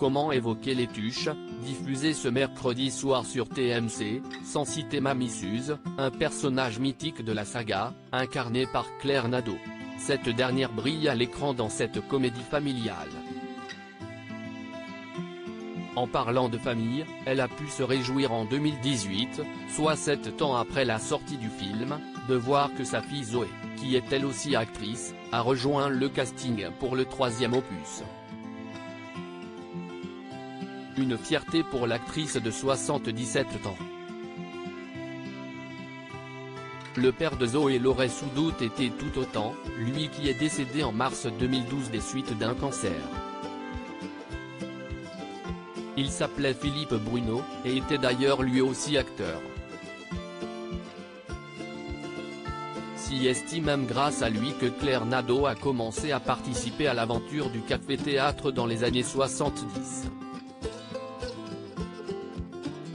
Comment évoquer les tuches, diffusé ce mercredi soir sur TMC, sans citer Mamie Suze, un personnage mythique de la saga, incarné par Claire Nadeau. Cette dernière brille à l'écran dans cette comédie familiale. En parlant de famille, elle a pu se réjouir en 2018, soit 7 ans après la sortie du film, de voir que sa fille Zoé, qui est elle aussi actrice, a rejoint le casting pour le 3e opus. Une fierté pour l'actrice de 77 ans. Le père de Zoé l'aurait sans doute été tout autant, lui qui est décédé en mars 2012 des suites d'un cancer. Il s'appelait Philippe Bruno, et était d'ailleurs lui aussi acteur. Si est même grâce à lui que Claire Nadeau a commencé à participer à l'aventure du café-théâtre dans les années 70.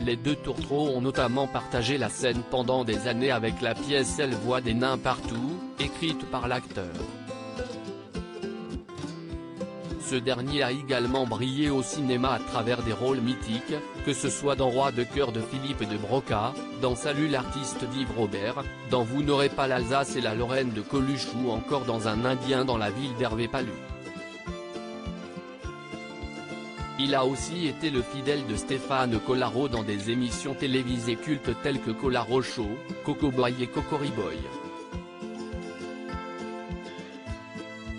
Les deux tourtereaux ont notamment partagé la scène pendant des années avec la pièce Elle voit des nains partout, écrite par l'acteur. Ce dernier a également brillé au cinéma à travers des rôles mythiques, que ce soit dans Roi de cœur de Philippe de Broca, dans Salut l'artiste d'Yves Robert, dans Vous n'aurez pas l'Alsace et la Lorraine de Coluche ou encore dans Un Indien dans la ville d'Hervé Palu. Il a aussi été le fidèle de Stéphane Collaro dans des émissions télévisées cultes telles que Collaro Show, Coco Boy et Cocoriboy.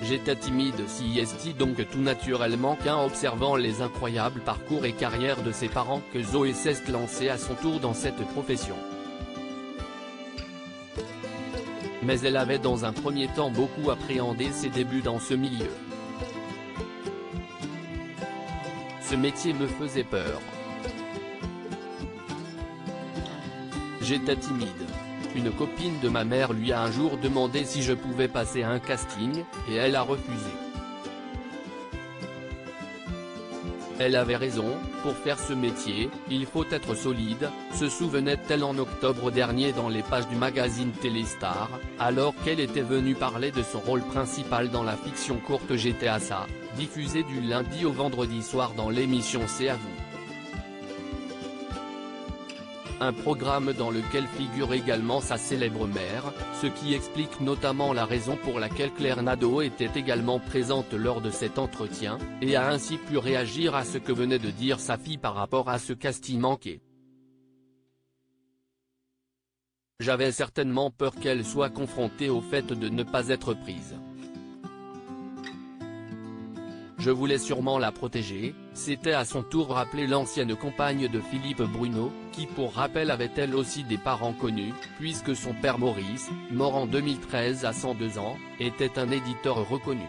J'étais timide si est donc tout naturellement qu'en observant les incroyables parcours et carrières de ses parents que Zoé s'est lancée à son tour dans cette profession. Mais elle avait dans un premier temps beaucoup appréhendé ses débuts dans ce milieu. Ce métier me faisait peur. J'étais timide. Une copine de ma mère lui a un jour demandé si je pouvais passer un casting, et elle a refusé. Elle avait raison, pour faire ce métier, il faut être solide, se souvenait-elle en octobre dernier dans les pages du magazine Téléstar, alors qu'elle était venue parler de son rôle principal dans la fiction courte J'étais à ça, diffusée du lundi au vendredi soir dans l'émission C'est à vous. Un programme dans lequel figure également sa célèbre mère, ce qui explique notamment la raison pour laquelle Claire Nadeau était également présente lors de cet entretien, et a ainsi pu réagir à ce que venait de dire sa fille par rapport à ce casting manqué. J'avais certainement peur qu'elle soit confrontée au fait de ne pas être prise. Je voulais sûrement la protéger, s'était à son tour rappelé l'ancienne compagne de Philippe Bruno, qui pour rappel avait elle aussi des parents connus, puisque son père Maurice, mort en 2013 à 102 ans, était un éditeur reconnu.